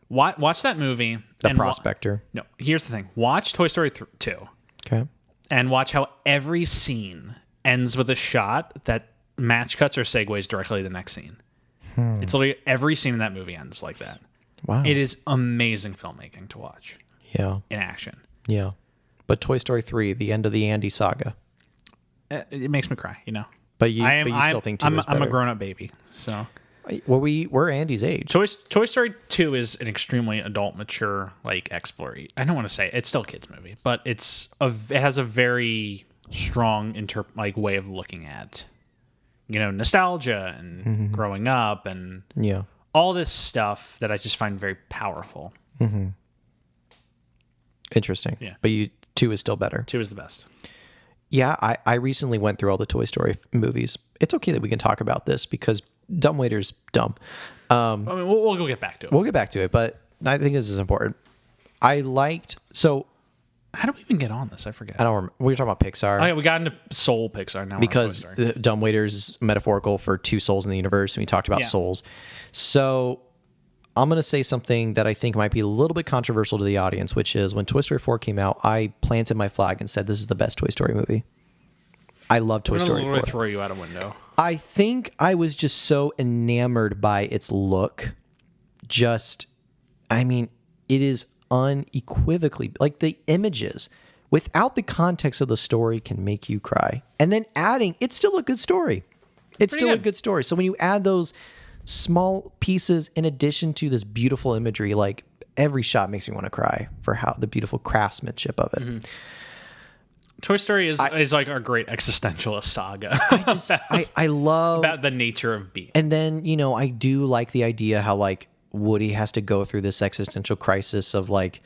Watch that movie. The Prospector. No, here's the thing. Watch Toy Story 2. Okay. And watch how every scene ends with a shot that match cuts or segues directly to the next scene. It's literally every scene in that movie ends like that. Wow. It is amazing filmmaking to watch Yeah. in action. Yeah. But Toy Story 3, the end of the Andy saga. It makes me cry, you know. But you still think 2 is better. I'm a grown-up baby, so... Well, we're Andy's age. Toy Story 2 is an extremely adult, mature, like, exploration. I don't want to say it. It's still a kid's movie, but it has a very strong way of looking at, nostalgia and growing up and all this stuff that I just find very powerful. Mm-hmm. Interesting. Yeah. But 2 is still better. 2 is the best. Yeah, I recently went through all the Toy Story movies. It's okay that we can talk about this because dumbwaiter's dumb. I mean, we'll go get back to it. We'll get back to it, but I think this is important. I liked... So... How do we even get on this? I forget. I don't remember. We were talking about Pixar. Oh, yeah, we got into Soul Pixar now. Because dumbwaiter's metaphorical for 2 souls in the universe, and we talked about souls. So I'm going to say something that I think might be a little bit controversial to the audience, which is when Toy Story 4 came out, I planted my flag and said this is the best Toy Story movie. I love Toy Story 4. Throw you out a window. I think I was just so enamored by its look. It is unequivocally, like the images without the context of the story can make you cry. And then it's still a good story. It's still a good story. So when you add those small pieces in addition to this beautiful imagery, like every shot makes me want to cry for how the beautiful craftsmanship of it. Mm-hmm. Toy Story is like our great existentialist saga. I love about the nature of being. And then, I do like the idea how like Woody has to go through this existential crisis of like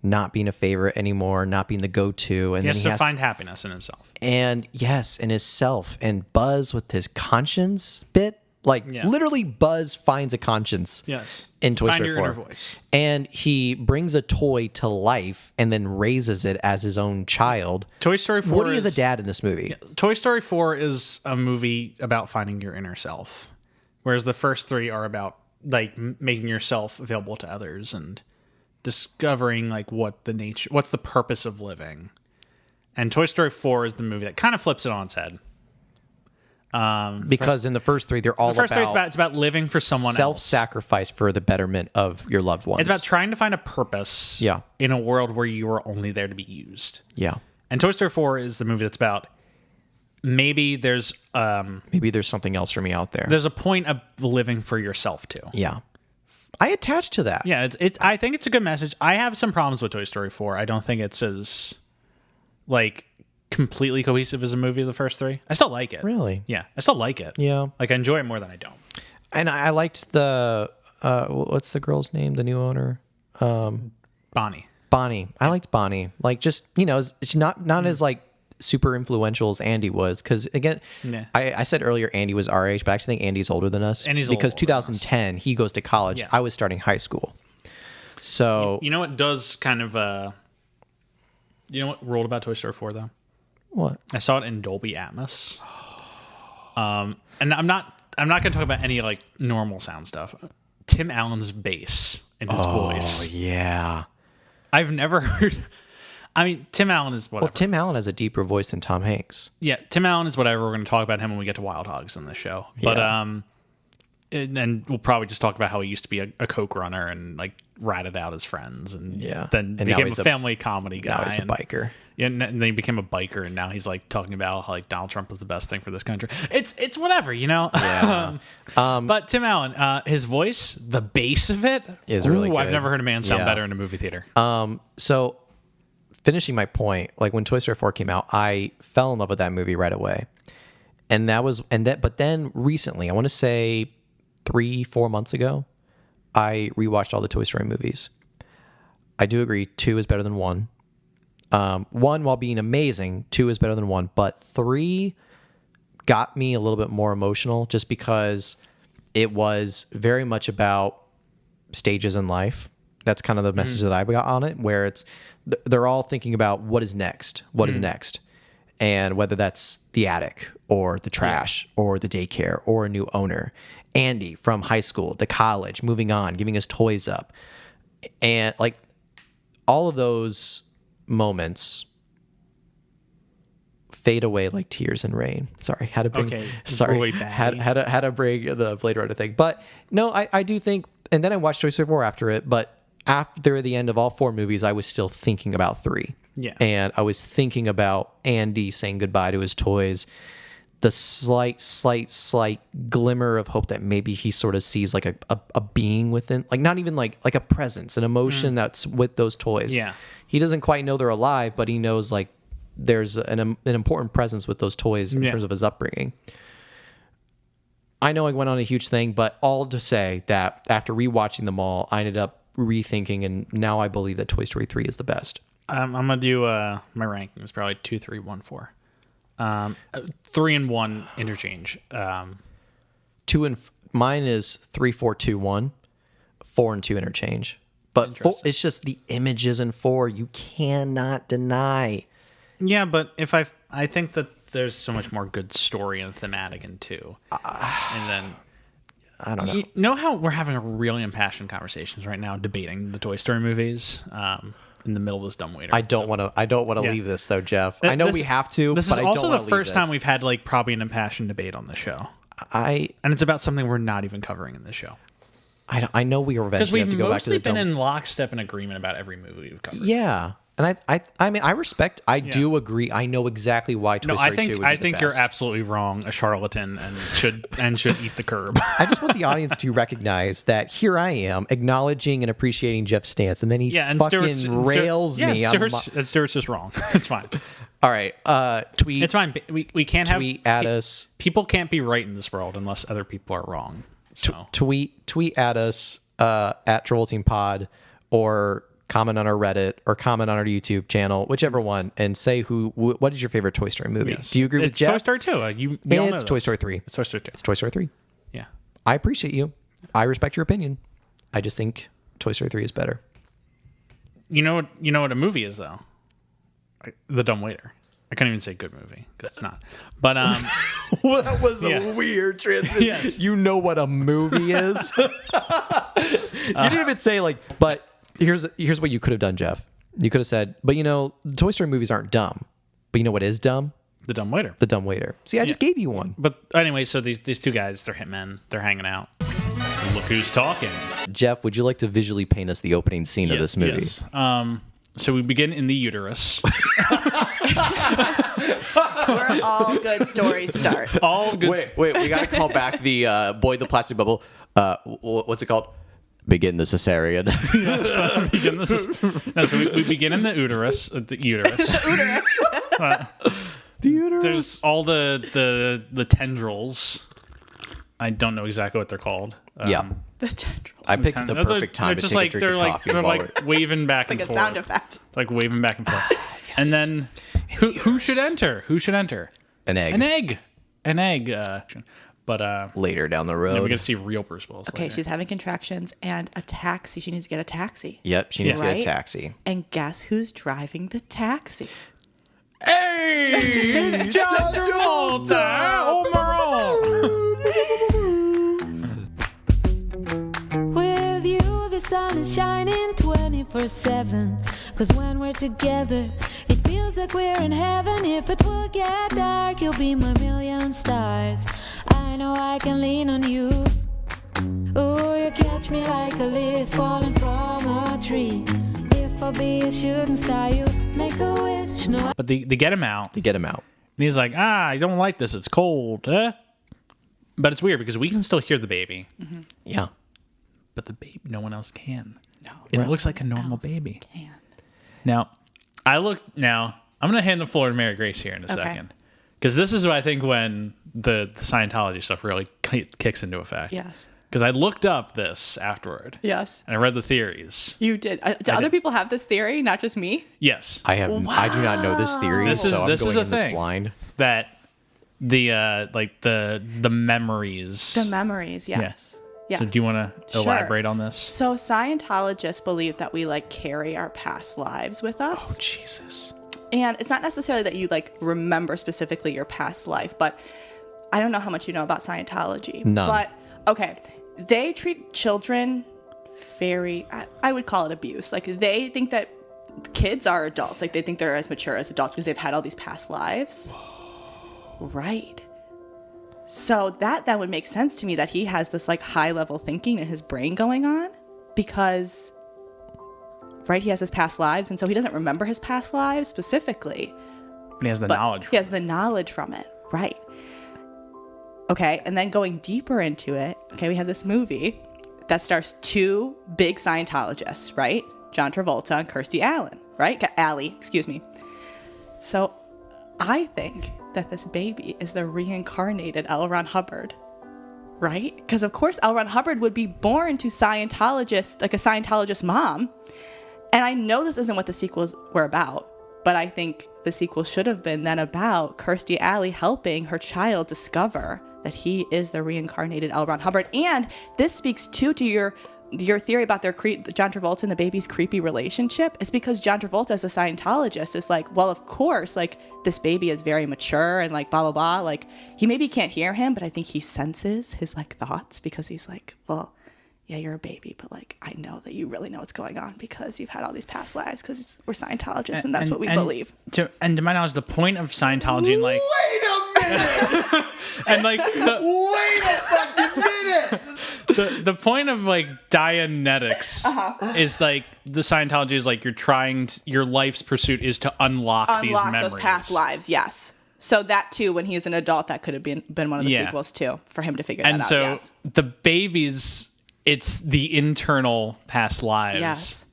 not being a favorite anymore, not being the go-to. And he then has to find happiness in himself. And yes, in his self. And Buzz with his conscience bit. Literally Buzz finds a conscience. Yes. In Toy Story 4. Find your inner voice. And he brings a toy to life and then raises it as his own child. Toy Story 4 Woody is a dad in this movie. Yeah, Toy Story 4 is a movie about finding your inner self. Whereas the first 3 are about like making yourself available to others and discovering like what's the purpose of living. And Toy Story 4 is the movie that kind of flips it on its head. Because in the first 3, they're all it's about living for someone else. Self-sacrifice for the betterment of your loved ones. It's about trying to find a purpose in a world where you are only there to be used. Yeah. And Toy Story 4 is the movie that's about maybe there's something else for me out there. There's a point of living for yourself too. Yeah. I attach to that. Yeah, I think it's a good message. I have some problems with Toy Story 4. I don't think it's as like completely cohesive as a movie of the first 3. I still like it. Really? Yeah, I still like it. Yeah. Like I enjoy it more than I don't. And I liked the what's the girl's name? The new owner? Bonnie. Bonnie. I liked Bonnie. Like, just, it's not as like super influential as Andy was, because again, I said earlier Andy was our age, but I actually think Andy's older than us. Because 2010 he goes to college. I was starting high school. So you know what does kind of you know what ruled about Toy Story 4 though? What? I saw it in Dolby Atmos. And I'm not going to talk about any like normal sound stuff. Tim Allen's bass in his voice. Oh yeah. I've never heard. I mean, Tim Allen is whatever. Well, Tim Allen has a deeper voice than Tom Hanks. Yeah, Tim Allen is whatever. We're going to talk about him when we get to Wild Hogs in this show. But and we'll probably just talk about how he used to be a coke runner and like ratted out his friends, and then became a family comedy guy. Now he's a biker. Yeah, and then he became a biker, and now he's like talking about how like Donald Trump was the best thing for this country. It's whatever, Yeah. But Tim Allen, his voice, the bass of it is really good. I've never heard a man sound better in a movie theater. So finishing my point, like when Toy Story 4 came out, I fell in love with that movie right away. But then recently, I want to say 3-4 months ago, I rewatched all the Toy Story movies. I do agree 2 is better than 1. 1, while being amazing, 2 is better than 1, but 3 got me a little bit more emotional just because it was very much about stages in life. That's kind of the message that I got on it, where they're all thinking about what is next, is next, and whether that's the attic or the trash or the daycare or a new owner. Andy from high school to college, moving on, giving his toys up, and like all of those moments fade away like tears in rain. Sorry, had to bring. Okay, sorry, really had to bring the Blade Runner thing. But no, I do think. And then I watched Toy Story 4 after it. But after the end of all 4 movies, I was still thinking about 3. Yeah, and I was thinking about Andy saying goodbye to his toys. The slight glimmer of hope that maybe he sort of sees like a being within, like not even like a presence, an emotion that's with those toys. Yeah. He doesn't quite know they're alive, but he knows like there's an important presence with those toys in terms of his upbringing. I know I went on a huge thing, but all to say that after rewatching them all, I ended up rethinking, and now I believe that Toy Story 3 is the best. I'm gonna do my ranking is probably 2, 3, 1, 4. 3 and 1 interchange. Mine is 3, 4, 2, 1. 4 and 2 interchange. But 4, it's just the images in 4 you cannot deny. Yeah, but I think that there's so much more good story and thematic in 2. And then I don't know. You know how we're having a really impassioned conversations right now debating the Toy Story movies in the middle of this dumbwaiter. I don't want to leave this though, Jeff. I know we have to. This but is I also don't the first time we've had like probably an impassioned debate on the show. And it's about something we're not even covering in this show. I know we are eventually have to go back to the been in lockstep in agreement about every movie we've covered. Yeah. And I mean, I respect, do agree. I know exactly why Toy Story 2 would be I think the you're best. absolutely wrong, a charlatan, and should eat the curb. I just want the audience to recognize that here I am acknowledging and appreciating Jeff's stance, and then he rails me. Stuart's just wrong. It's fine. All right. Tweet. It's fine. We can't tweet at us. People can't be right in this world unless other people are wrong. So tweet at us at Travolting Pod, or comment on our Reddit, or comment on our YouTube channel, whichever one, and say what is your favorite Toy Story movie? Yes. Do you agree with Jeff? It's Toy Story 2. It's Toy Story 3. It's Toy Story 2. It's Toy Story 3. Yeah. I appreciate you. I respect your opinion. I just think Toy Story 3 is better. You know what a movie is though? The Dumbwaiter. I can't even say good movie because it's not. But well, that was a weird transition. Yes. You know what a movie is? You didn't even say but here's what you could have done, Jeff. You could have said, but the Toy Story movies aren't dumb. But you know what is dumb? The Dumbwaiter. The Dumbwaiter. See, I just gave you one. But anyway, so these two guys, they're hitmen. They're hanging out. Look who's talking. Jeff, would you like to visually paint us the opening scene of this movie? Yes. So we begin in the uterus. Where all good stories start. All good. Wait, we got to call back the Boy the Plastic Bubble. What's it called? Begin the cesarean. So we begin in the uterus. The uterus. The uterus. There's all the tendrils. I don't know exactly what they're called. The tendrils. I picked the perfect time to take a drink of coffee. They're like waving back and Like a forth. sound effect. Like waving back and forth. And then who should enter? Who should enter? An egg. An egg. But later down the road. yeah, we get to see real Bruce Willis. Okay, later. she's having contractions and a taxi. She needs to get a taxi. Yep, she needs to get Right? a taxi. And guess who's driving the taxi? Hey, it's John Travolta. With you, the sun is shining 24/7. 'Cause when we're together, it feels like we're in heaven. If it will get dark, you'll be my million stars. I know I can lean on you. Oh, you catch me like a leaf falling from a tree. If I'll be a shooting star, you make a wish. No, But they get him out. To get him out. And he's like, I don't like this. It's cold. But it's weird because we can still hear the baby. Mm-hmm. Yeah. But the baby, no one else can. No. It looks like a normal baby. Can. Now, I'm going to hand the floor to Mary Grace here in a second. Because this is what I think when the Scientology stuff really kicks into effect. Yes. Because I looked up this afterward. Yes. And I read the theories. You did. Do other people have this theory, not just me? Yes. I do not know this theory, This is so I'm a going in this thing. blind. That the memories. The memories, yes. Yes. So do you want to elaborate on this? So Scientologists believe that we carry our past lives with us. Oh, Jesus. And it's not necessarily that you remember specifically your past life, but I don't know how much you know about Scientology. None. But okay, they treat children very, I would call it abuse. They think that kids are adults. They think they're as mature as adults because they've had all these past lives. Right. So that would make sense to me that he has this high level thinking in his brain going on because, right, he has his past lives and so he doesn't remember his past lives specifically. And he has the knowledge. He has the knowledge from it. Right. Okay. And then going deeper into it, okay, we have this movie that stars two big Scientologists, right? John Travolta and Kirstie Alley, right? Excuse me. So I think that this baby is the reincarnated L. Ron Hubbard, right? Because of course L. Ron Hubbard would be born to Scientologists, a Scientologist mom. And I know this isn't what the sequels were about, but I think the sequel should have been then about Kirstie Alley helping her child discover that he is the reincarnated L. Ron Hubbard. And this speaks to your theory about John Travolta and the baby's creepy relationship. It's because John Travolta as a Scientologist is well, of course, this baby is very mature and blah, blah, blah. He maybe can't hear him, but I think he senses his thoughts because he's well, yeah, you're a baby, but I know that you really know what's going on because you've had all these past lives because we're Scientologists and that's what we believe. To my knowledge, the point of Scientology, Wait a minute! and Wait a fucking minute! the point of Dianetics is the Scientology is your life's pursuit is to unlock these memories. Those past lives, yes. So that too, when he's an adult, that could have been one of the sequels too, for him to figure that out. And so yes. the babies, it's the internal past lives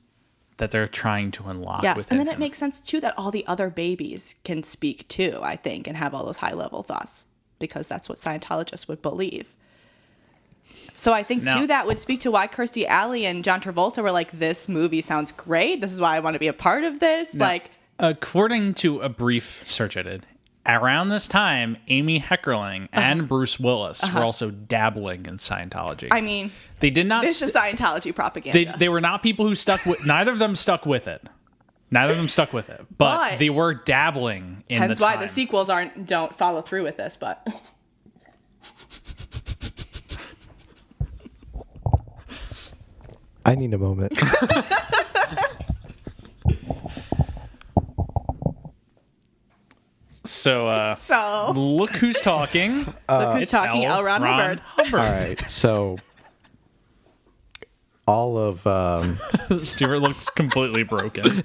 that they're trying to unlock. Yes, and then him. it makes sense too that all the other babies can speak too, I think, and have all those high level thoughts because that's what Scientologists would believe. So I think too that would speak to why Kirstie Alley and John Travolta were this movie sounds great. This is why I want to be a part of this. Now, according to a brief search I did, around this time, Amy Heckerling and Bruce Willis were also dabbling in Scientology. I mean, they did not. This is Scientology propaganda. They were not people who stuck with. Neither of them stuck with it. But they were dabbling in. Hence why the sequels don't follow through with this. But I need a moment. So look who's talking. Look who's talking, L. Ron Hubbard. All right, so all of Stuart looks completely broken.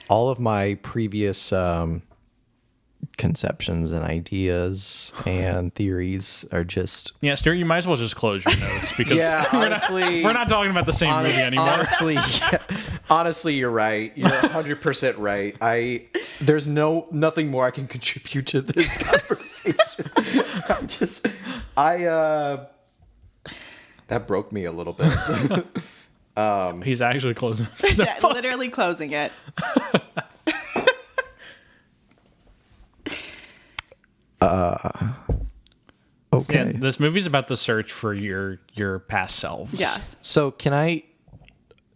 All of my previous conceptions and ideas and theories are just Stuart, you might as well just close your notes because honestly, we're not talking about the same movie anymore. Honestly, you're right. You're 100% right. There's nothing more I can contribute to this conversation. That broke me a little bit. He's actually closing. Literally closing it. Okay. Yeah, this movie's about the search for your past selves. Yes. So can I,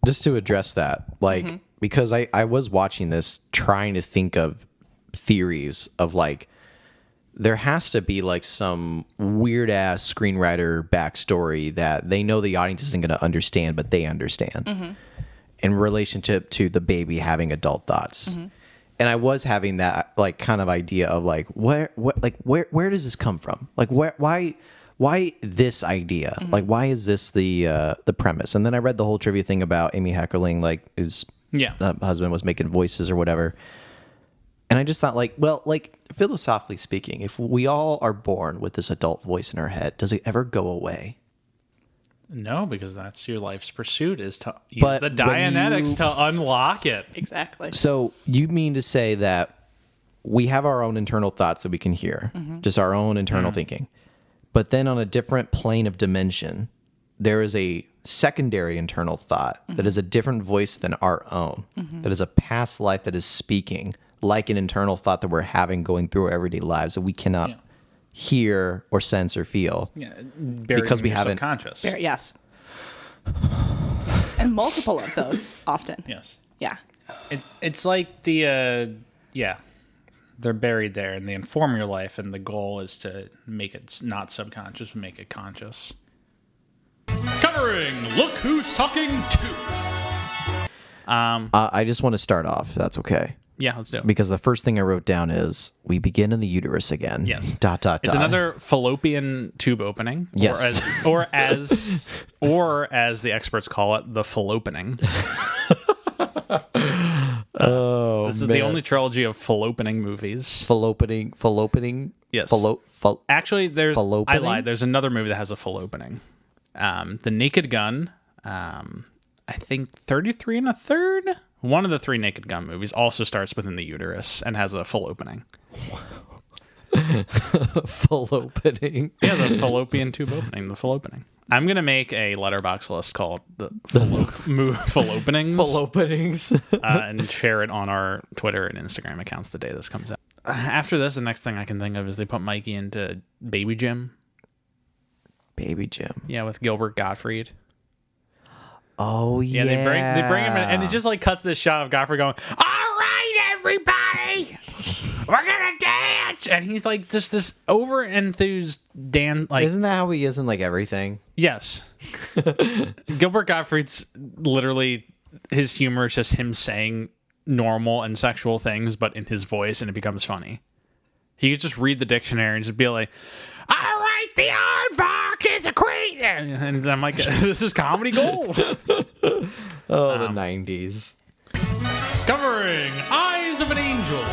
just to address that, like, because I was watching this trying to think of theories of like, there has to be like some weird ass screenwriter backstory that they know the audience isn't going to understand, but they understand in relationship to the baby having adult thoughts. And I was having that like kind of idea of like, where does this come from? Like, why this idea? Like, why is this the premise? And then I read the whole trivia thing about Amy Heckerling, like whose husband was making voices or whatever. And I just thought, like, well, like, philosophically speaking, if we all are born with this adult voice in our head, does it ever go away? No, because that's your life's pursuit, is to use the Dianetics to unlock it. Exactly. So you mean to say that we have our own internal thoughts that we can hear, just our own internal thinking. But then on a different plane of dimension, there is a secondary internal thought that is a different voice than our own, that is a past life that is speaking like an internal thought that we're having going through our everyday lives that we cannot hear or sense or feel because we haven't. Subconscious. Yes. And multiple of those often. Yes. Yeah. It's like the they're buried there and they inform your life, and the goal is to make it not subconscious, but make it conscious. Covering Look Who's Talking To. I just want to start off, if that's okay. Yeah, let's do it. Because the first thing I wrote down is we begin in the uterus again. Yes. ... It's another fallopian tube opening. Yes. Or as the experts call it, the fallopening. This is the only trilogy of fallopening movies. Fallopening. Yes. Actually, I lied. There's another movie that has a fallopening. The Naked Gun. I think 33 1/3. One of the 3 Naked Gun movies also starts within the uterus and has a full opening. Full opening. Yeah, the fallopian tube opening. The full opening. I'm gonna make a letterbox list called the full openings. Full openings. And share it on our Twitter and Instagram accounts the day this comes out. After this, the next thing I can think of is they put Mikey into Baby Jim. Baby Jim. Yeah, with Gilbert Gottfried. Oh yeah. Yeah, they bring him in, and it just like cuts this shot of Gottfried going, "All right, everybody, we're gonna dance," and he's like just this over enthused dance. Like, isn't that how he is in like everything? Yes. Gilbert Gottfried's literally, his humor is just him saying normal and sexual things, but in his voice, and it becomes funny. He could just read the dictionary and just be like, "All right, the aardvark is a queen," and I'm like, this is comedy gold. The 90s. Covering Eyes of an Angel.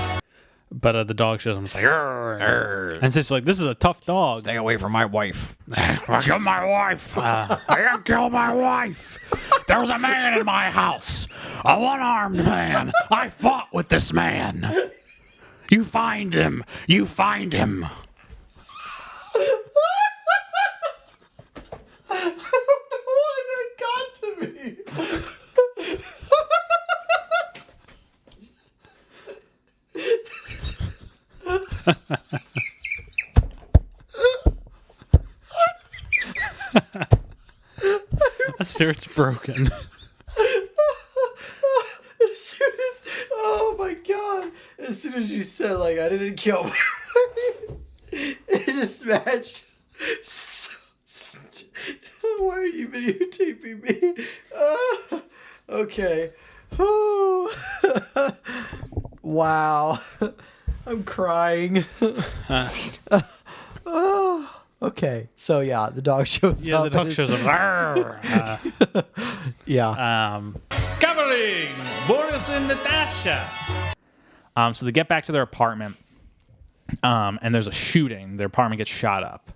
But the dog shows him, it's like, "Arr, arr." And it's just like, this is a tough dog. Stay away from my wife. I killed my wife. I didn't kill my wife. There was a man in my house, a one-armed man. I fought with this man. You find him. You find him. I don't know why that got to me. Stuart's broken. Oh my god. As soon as you said, like, I didn't kill my it just matched. Why are you videotaping me? Okay. Wow. I'm crying. Okay. So, yeah, the dog shows up. Yeah, the dog shows up. Yeah. Covering Boris and Natasha. So they get back to their apartment, and there's a shooting. Their apartment gets shot up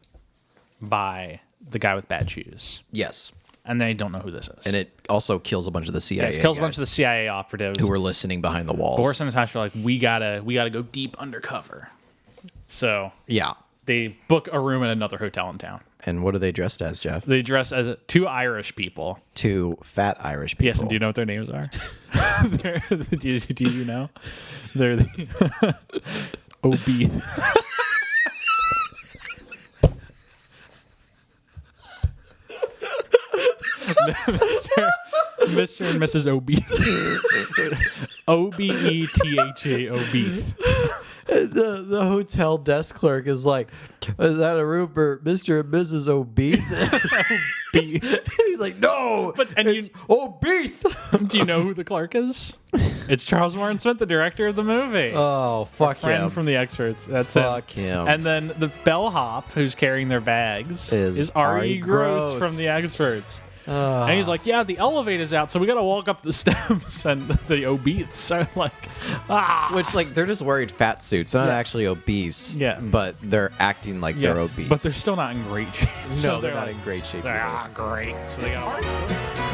by the guy with bad shoes. Yes. And they don't know who this is. And it also kills a bunch of the CIA. It kills a bunch of the CIA operatives who were listening behind the walls. Boris and Natasha are like, we gotta go deep undercover. So yeah, they book a room at another hotel in town. And what are they dressed as, Jeff? They dress as two Irish people. Two fat Irish people. Yes, and do you know what their names are? do you know? They're the obese. Mr. and Mrs. Obese. Obetha obese. The hotel desk clerk is like, is that a room for Mr. and Mrs. Obese? He's like, no, it's obese. Do you know who the clerk is? It's Charles Martin Smith, the director of the movie. Oh, fuck friend him. from The Experts. That's fuck him. And then the bellhop who's carrying their bags is Ari Gross from The Experts. And he's like, yeah, the elevator's out, so we gotta walk up the steps. And the obese are like, Which, like, they're just wearing fat suits. They're not actually obese. Yeah. But they're acting like they're obese. But they're still not in great shape. No, they're not in great shape. Great. So they gotta